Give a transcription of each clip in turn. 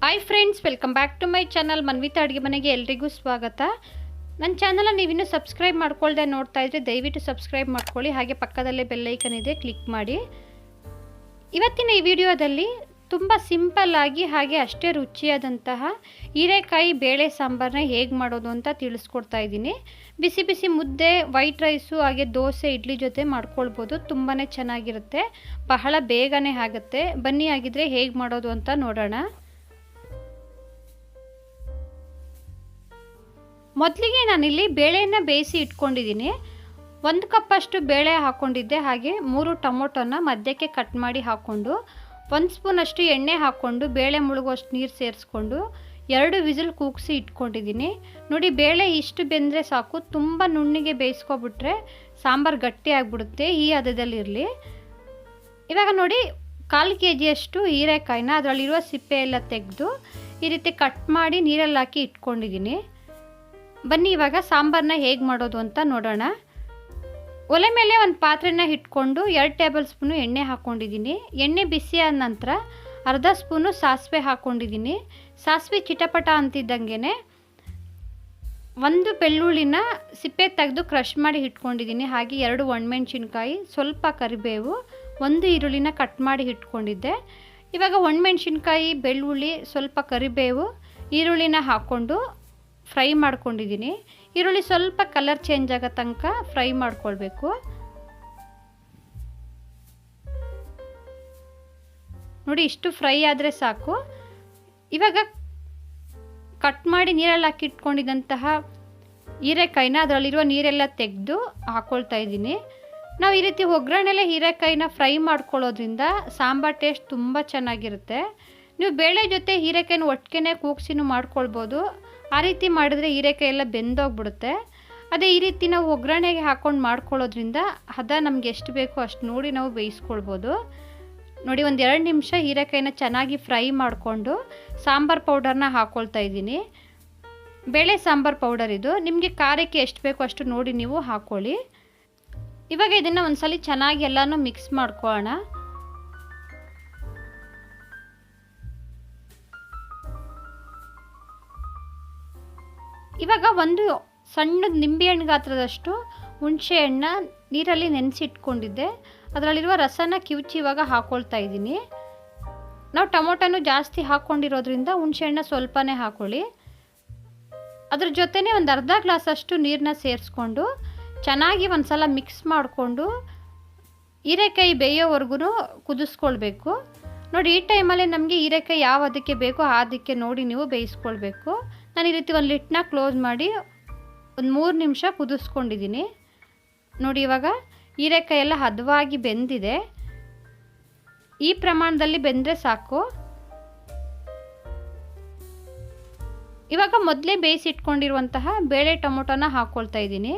Hi friends, welcome back to my channel Manvitha ಅಡುಗೆ ಮನೆಗೆ ಎಲ್ರಿಗೂ ಸ್ವಾಗತ. ನನ್ನ ಚಾನಲ್ ನೀವಿನ್ನೂ ಸಬ್ಸ್ಕ್ರೈಬ್ ಮಾಡ್ಕೊಳ್ದೆ ನೋಡ್ತಾ ಇದ್ರೆ ದಯವಿಟ್ಟು ಸಬ್ಸ್ಕ್ರೈಬ್ ಮಾಡ್ಕೊಳ್ಳಿ. ಹಾಗೆ ಪಕ್ಕದಲ್ಲೇ ಬೆಲ್ ಐಕನ್ ಇದೆ, ಕ್ಲಿಕ್ ಮಾಡಿ. ಇವತ್ತಿನ ಈ ವಿಡಿಯೋದಲ್ಲಿ ತುಂಬ ಸಿಂಪಲ್ ಆಗಿ ಹಾಗೆ ಅಷ್ಟೇ ರುಚಿಯಾದಂತಹ ಹೀರೆಕಾಯಿ ಬೇಳೆ ಸಾಂಬಾರನ್ನ ಹೇಗೆ ಮಾಡೋದು ಅಂತ ತಿಳಿಸ್ಕೊಡ್ತಾ ಇದ್ದೀನಿ. ಬಿಸಿ ಬಿಸಿ ಮುದ್ದೆ, ವೈಟ್ ರೈಸು ಹಾಗೆ ದೋಸೆ, ಇಡ್ಲಿ ಜೊತೆ ಮಾಡ್ಕೊಳ್ಬೋದು. ತುಂಬಾ ಚೆನ್ನಾಗಿರುತ್ತೆ, ಬಹಳ ಬೇಗನೆ ಆಗುತ್ತೆ. ಬನ್ನಿ ಆಗಿದ್ರೆ ಹೇಗೆ ಮಾಡೋದು ಅಂತ ನೋಡೋಣ. ಮೊದಲಿಗೆ ನಾನಿಲ್ಲಿ ಬೇಳೆಯನ್ನು ಬೇಯಿಸಿ ಇಟ್ಕೊಂಡಿದ್ದೀನಿ. 1 ಕಪ್ಪಷ್ಟು ಬೇಳೆ ಹಾಕ್ಕೊಂಡಿದ್ದೆ. ಹಾಗೆ 3 ಟೊಮೊಟೊನ ಮಧ್ಯಕ್ಕೆ ಕಟ್ ಮಾಡಿ ಹಾಕ್ಕೊಂಡು 1 ಸ್ಪೂನಷ್ಟು ಎಣ್ಣೆ ಹಾಕ್ಕೊಂಡು ಬೇಳೆ ಮುಳುಗುವಷ್ಟು ನೀರು ಸೇರಿಸ್ಕೊಂಡು 2 ವಿಸಿಲ್ ಕೂಗಿಸಿ ಇಟ್ಕೊಂಡಿದ್ದೀನಿ. ನೋಡಿ, ಬೇಳೆ ಇಷ್ಟು ಬೆಂದರೆ ಸಾಕು. ತುಂಬ ನುಣ್ಣಿಗೆ ಬೇಯಿಸ್ಕೊಬಿಟ್ರೆ ಸಾಂಬಾರು ಗಟ್ಟಿ ಆಗಿಬಿಡುತ್ತೆ. ಈ ಹದದಲ್ಲಿರಲಿ. ಇವಾಗ ನೋಡಿ, 1/4 kg ಹೀರೆಕಾಯಿನ ಅದರಲ್ಲಿರುವ ಸಿಪ್ಪೆ ಎಲ್ಲ ತೆಗೆದು ಈ ರೀತಿ ಕಟ್ ಮಾಡಿ ನೀರಲ್ಲಿ ಹಾಕಿ ಇಟ್ಕೊಂಡಿದ್ದೀನಿ. ಬನ್ನಿ ಇವಾಗ ಸಾಂಬಾರನ್ನ ಹೇಗೆ ಮಾಡೋದು ಅಂತ ನೋಡೋಣ. ಒಲೆ ಮೇಲೆ ಒಂದು ಪಾತ್ರೆನ ಇಟ್ಕೊಂಡು 2 ಟೇಬಲ್ ಸ್ಪೂನು ಎಣ್ಣೆ ಹಾಕ್ಕೊಂಡಿದ್ದೀನಿ. ಎಣ್ಣೆ ಬಿಸಿ ಆದ ನಂತರ ಅರ್ಧ ಸ್ಪೂನು ಸಾಸಿವೆ ಹಾಕ್ಕೊಂಡಿದ್ದೀನಿ. ಸಾಸಿವೆ ಚಿಟಪಟ ಅಂತಿದ್ದಂಗೆ 1 ಬೆಳ್ಳುಳ್ಳಿನ ಸಿಪ್ಪೆ ತೆಗೆದು ಕ್ರಷ್ ಮಾಡಿ ಇಟ್ಕೊಂಡಿದ್ದೀನಿ. ಹಾಗೆ 2 ಒಣಮೆಣಸಿನ್ಕಾಯಿ, ಸ್ವಲ್ಪ ಕರಿಬೇವು, 1 ಈರುಳ್ಳಿನ ಕಟ್ ಮಾಡಿ ಇಟ್ಕೊಂಡಿದ್ದೆ. ಇವಾಗ ಒಣಮೆಣಸಿನ್ಕಾಯಿ, ಬೆಳ್ಳುಳ್ಳಿ, ಸ್ವಲ್ಪ ಕರಿಬೇವು, ಈರುಳ್ಳಿನ ಹಾಕ್ಕೊಂಡು ಫ್ರೈ ಮಾಡ್ಕೊಂಡಿದ್ದೀನಿ. ಈರುಳ್ಳಿ ಸ್ವಲ್ಪ ಕಲರ್ ಚೇಂಜ್ ಆಗೋ ತನಕ ಫ್ರೈ ಮಾಡ್ಕೊಳ್ಬೇಕು. ನೋಡಿ, ಇಷ್ಟು ಫ್ರೈ ಆದರೆ ಸಾಕು. ಇವಾಗ ಕಟ್ ಮಾಡಿ ನೀರಲ್ಲಿ ಹಾಕಿ ಇಟ್ಕೊಂಡಿದ್ದಂತಹ ಹೀರೆಕಾಯಿನ ಅದರಲ್ಲಿರುವ ನೀರೆಲ್ಲ ತೆಗೆದು ಹಾಕ್ಕೊಳ್ತಾ ಇದ್ದೀನಿ. ನಾವು ಈ ರೀತಿ ಒಗ್ಗರಣೆಲೆ ಹೀರೆಕಾಯಿನ ಫ್ರೈ ಮಾಡ್ಕೊಳ್ಳೋದ್ರಿಂದ ಸಾಂಬಾರ್ ಟೇಸ್ಟ್ ತುಂಬ ಚೆನ್ನಾಗಿರುತ್ತೆ. ನೀವು ಬೇಳೆ ಜೊತೆ ಹೀರೆಕಾಯಿನ ಒಟ್ಟಿಗೆ ಕೂಗ್ಸಿನೂ ಮಾಡ್ಕೊಳ್ಬೋದು. ಆ ರೀತಿ ಮಾಡಿದ್ರೆ ಹೀರೆಕಾಯಿ ಎಲ್ಲ ಬೆಂದೋಗ್ಬಿಡುತ್ತೆ. ಅದೇ ಈ ರೀತಿ ನಾವು ಒಗ್ಗರಣೆಗೆ ಹಾಕ್ಕೊಂಡು ಮಾಡ್ಕೊಳ್ಳೋದ್ರಿಂದ ಹದ ನಮ್ಗೆ ಎಷ್ಟು ಬೇಕೋ ಅಷ್ಟು ನೋಡಿ ನಾವು ಬೇಯಿಸ್ಕೊಳ್ಬೋದು. ನೋಡಿ, 1-2 ನಿಮಿಷ ಹೀರೆಕಾಯಿನ ಚೆನ್ನಾಗಿ ಫ್ರೈ ಮಾಡಿಕೊಂಡು ಸಾಂಬಾರು ಪೌಡರ್ನ ಹಾಕ್ಕೊಳ್ತಾ ಇದ್ದೀನಿ. ಬೇಳೆ ಸಾಂಬಾರು ಪೌಡರ್ ಇದು. ನಿಮಗೆ ಖಾರಕ್ಕೆ ಎಷ್ಟು ಬೇಕೋ ಅಷ್ಟು ನೋಡಿ ನೀವು ಹಾಕ್ಕೊಳ್ಳಿ. ಇವಾಗ ಇದನ್ನು ಒಂದ್ಸಲಿ ಚೆನ್ನಾಗಿ ಎಲ್ಲನೂ ಮಿಕ್ಸ್ ಮಾಡ್ಕೊಳ್ಳೋಣ. ಇವಾಗ ಒಂದು ಸಣ್ಣ ನಿಂಬೆಹಣ್ಣು ಗಾತ್ರದಷ್ಟು ಹುಣಸೆ ಹಣ್ಣ ನೀರಲ್ಲಿ ನೆನೆಸಿಟ್ಕೊಂಡಿದ್ದೆ. ಅದರಲ್ಲಿರುವ ರಸನ ಕಿವುಚಿ ಇವಾಗ ಹಾಕ್ಕೊಳ್ತಾ ಇದ್ದೀನಿ. ನಾವು ಟೊಮೊಟೊನು ಜಾಸ್ತಿ ಹಾಕ್ಕೊಂಡಿರೋದ್ರಿಂದ ಹುಣಸೆ ಹಣ್ಣ ಸ್ವಲ್ಪನೇ ಹಾಕ್ಕೊಳ್ಳಿ. ಅದ್ರ ಜೊತೆನೇ ಒಂದು ಅರ್ಧ ಗ್ಲಾಸಷ್ಟು ನೀರನ್ನ ಸೇರಿಸ್ಕೊಂಡು ಚೆನ್ನಾಗಿ ಒಂದು ಸಲ ಮಿಕ್ಸ್ ಮಾಡಿಕೊಂಡು ಹೀರೆಕಾಯಿ ಬೇಯೋವರೆಗೂ ಕುದಿಸ್ಕೊಳ್ಬೇಕು. ನೋಡಿ, ಈ ಟೈಮಲ್ಲಿ ನಮಗೆ ಹೀರೆಕಾಯಿ ಯಾವ ಅದಕ್ಕೆ ಬೇಕೋ ಅದಕ್ಕೆ ನೋಡಿ ನೀವು ಬೇಯಿಸ್ಕೊಳ್ಬೇಕು. ನಾನು ಈ ರೀತಿ ಒಂದು ಲಿಡ್ನ ಕ್ಲೋಸ್ ಮಾಡಿ ಒಂದು 3 ನಿಮಿಷ ಕುದಿಸ್ಕೊಂಡಿದ್ದೀನಿ. ನೋಡಿ, ಇವಾಗ ಹೀರೆಕಾಯಿ ಎಲ್ಲ ಹದವಾಗಿ ಬೆಂದಿದೆ. ಈ ಪ್ರಮಾಣದಲ್ಲಿ ಬೆಂದರೆ ಸಾಕು. ಇವಾಗ ಮೊದಲೇ ಬೇಯಿಸಿಟ್ಕೊಂಡಿರುವಂತಹ ಬೇಳೆ ಟೊಮೊಟೊನ ಹಾಕ್ಕೊಳ್ತಾ ಇದ್ದೀನಿ.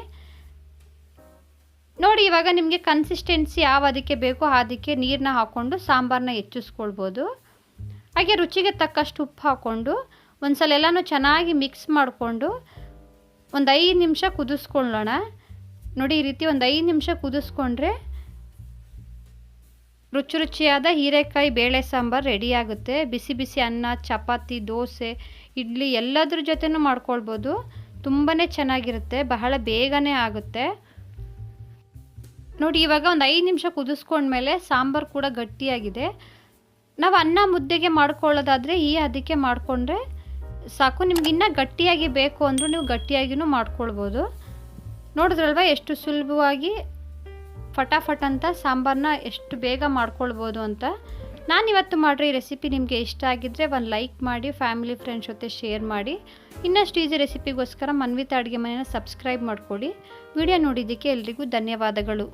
ನೋಡಿ, ಇವಾಗ ನಿಮಗೆ ಕನ್ಸಿಸ್ಟೆನ್ಸಿ ಯಾವ ಅದಕ್ಕೆ ಬೇಕೋ ಅದಕ್ಕೆ ನೀರನ್ನ ಹಾಕ್ಕೊಂಡು ಸಾಂಬಾರನ್ನ ಹೆಚ್ಚಿಸ್ಕೊಳ್ಬೋದು. ಹಾಗೆ ರುಚಿಗೆ ತಕ್ಕಷ್ಟು ಉಪ್ಪು ಹಾಕ್ಕೊಂಡು ಒಂದ್ಸಲ ಎಲ್ಲನೂ ಚೆನ್ನಾಗಿ ಮಿಕ್ಸ್ ಮಾಡಿಕೊಂಡು ಒಂದು 5 ನಿಮಿಷ ಕುದಿಸ್ಕೊಳ್ಳೋಣ. ನೋಡಿ, ಈ ರೀತಿ ಒಂದು 5 ನಿಮಿಷ ಕುದಿಸ್ಕೊಂಡ್ರೆ ರುಚಿಯಾದ ಹೀರೆಕಾಯಿ ಬೇಳೆ ಸಾಂಬಾರು ರೆಡಿಯಾಗುತ್ತೆ. ಬಿಸಿ ಬಿಸಿ ಅನ್ನ, ಚಪಾತಿ, ದೋಸೆ, ಇಡ್ಲಿ ಎಲ್ಲದ್ರ ಜೊತೆನೂ ಮಾಡ್ಕೊಳ್ಬೋದು. ತುಂಬಾ ಚೆನ್ನಾಗಿರುತ್ತೆ, ಬಹಳ ಬೇಗನೆ ಆಗುತ್ತೆ. ನೋಡಿ, ಇವಾಗ ಒಂದು 5 ನಿಮಿಷ ಕುದಿಸ್ಕೊಂಡ್ಮೇಲೆ ಸಾಂಬಾರು ಕೂಡ ಗಟ್ಟಿಯಾಗಿದೆ. ನಾವು ಅನ್ನ ಮುದ್ದೆಗೆ ಮಾಡ್ಕೊಳ್ಳೋದಾದರೆ ಈ ಅದಕ್ಕೆ ಮಾಡಿಕೊಂಡ್ರೆ ಸಾಕು. ನಿಮ್ಗೆ ಇನ್ನೂ ಗಟ್ಟಿಯಾಗಿ ಬೇಕು ಅಂದರೂ ನೀವು ಗಟ್ಟಿಯಾಗಿಯೂ ಮಾಡ್ಕೊಳ್ಬೋದು. ನೋಡಿದ್ರಲ್ವ ಎಷ್ಟು ಸುಲಭವಾಗಿ ಫಟಾಫಟ್ ಅಂತ ಸಾಂಬಾರನ್ನ ಎಷ್ಟು ಬೇಗ ಮಾಡ್ಕೊಳ್ಬೋದು ಅಂತ. ನಾನಿವತ್ತು ಮಾಡಿರೋ ಈ ರೆಸಿಪಿ ನಿಮಗೆ ಇಷ್ಟ ಆಗಿದ್ದರೆ ಒಂದು ಲೈಕ್ ಮಾಡಿ, ಫ್ಯಾಮಿಲಿ ಫ್ರೆಂಡ್ಸ್ ಜೊತೆ ಶೇರ್ ಮಾಡಿ. ಇನ್ನಷ್ಟು ಈಸಿ ರೆಸಿಪಿಗೋಸ್ಕರ ಮನ್ವಿತಾ ಅಡುಗೆ ಮನೆಯನ್ನು ಸಬ್ಸ್ಕ್ರೈಬ್ ಮಾಡ್ಕೊಳ್ಳಿ. ವಿಡಿಯೋ ನೋಡಿದ್ದಕ್ಕೆ ಎಲ್ರಿಗೂ ಧನ್ಯವಾದಗಳು.